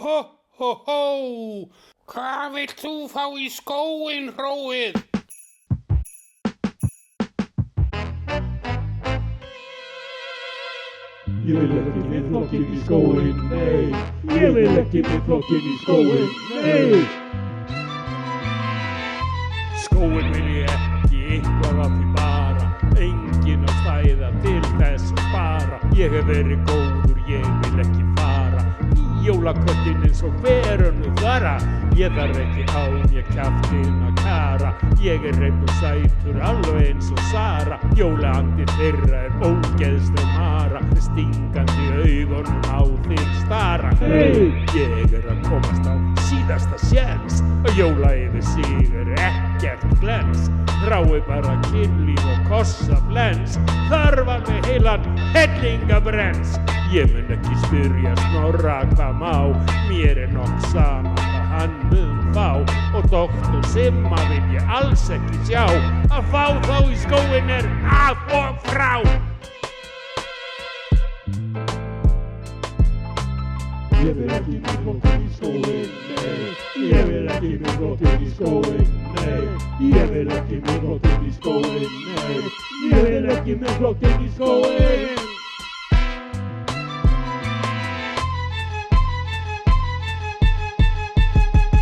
hó, hó, hó. Hvað vilt þú fá í skóinn, hróið? Ég vil ekki með flokkinn í skóinn, nei. Ég vil ekki með flokkinn í skóinn, nei. Skóinn vil ég ekki, eitthvað af því bara. Enginn á stæða til þess að spara. Ég hef verið góður, ég vil ekki fara í jólaköttinn eins og hver önnur þara. Ég þarf ekki á mér kjaftinn að kara. Ég hreinn og sætur alveg eins og Sara. Jólaandi þeirra ógeðsleg mara. Stingandi augunum á þig stara. Hey! Ég að komast á síðasta séns. Jóla yfir sig ekkert glens. Þrái bara kynlíf og kossaflens. Þarf alveg heilan hellingabrens. Ég mun ekki spyrja Snorra hvað má. Mér nokk sama hvað hann mun fá. Og doktor Simma vil ég alls ekki sjá. Að fá þá í skóinn af og frá. Ég vil ekki með flokkinn í skóinn, nei. Ég vil ekki með flokkinn í skóinn, nei. Ég vil ekki með flokkinn í skóinn, nei. Ég vil ekki með flokkinn í skóinn.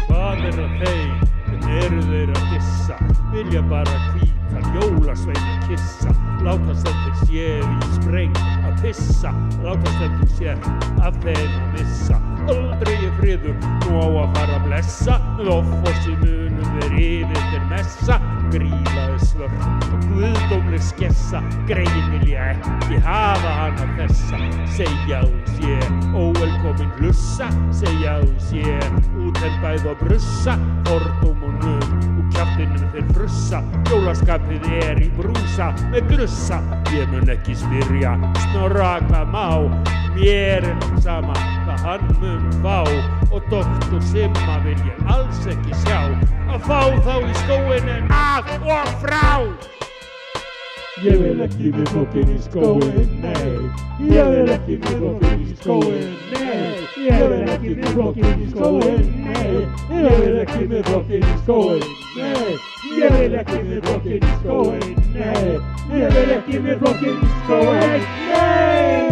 Hvað að þeir? Hvern eru þeir að dissa? Vilja bara hvítan jólasvein að kissa. Láta sem þeir séu í spreng að pissa. Láta sem þeir séu af þeim að missa. Aldrei ég friður, nú á að fara að blessa. Með offossi munum þeir yfir til messa. Grílaði svört og guðdómleg skessa. Greyin vil ég ekki hafa hana þessa. Segja hún sé óvelkomin hlussa. Segja hún sé úthelbæð og brussa. Fordóm og num og kjaftinum þeir frussa. Jólaskapið í brúsa með grussa. Ég mun ekki spyrja Snorra hvað má. Mér nokk sama hvað hann mun fá. Og doktor Simma vil ég alls ekki sjá. Að fá þá í skóinn af og frá. Ég vil ekki með flokkinn í skóinn, nei. Ég vil ekki með flokkinn í skóinn, nei. Ég vil ekki með flokkinn í skóinn, nei. Ég vil ekki með flokkinn í skóinn, nei. Ég vil ekki með flokkinn í skóinn, nei. Ég vil ekki með flokkinn í skóinn, nei.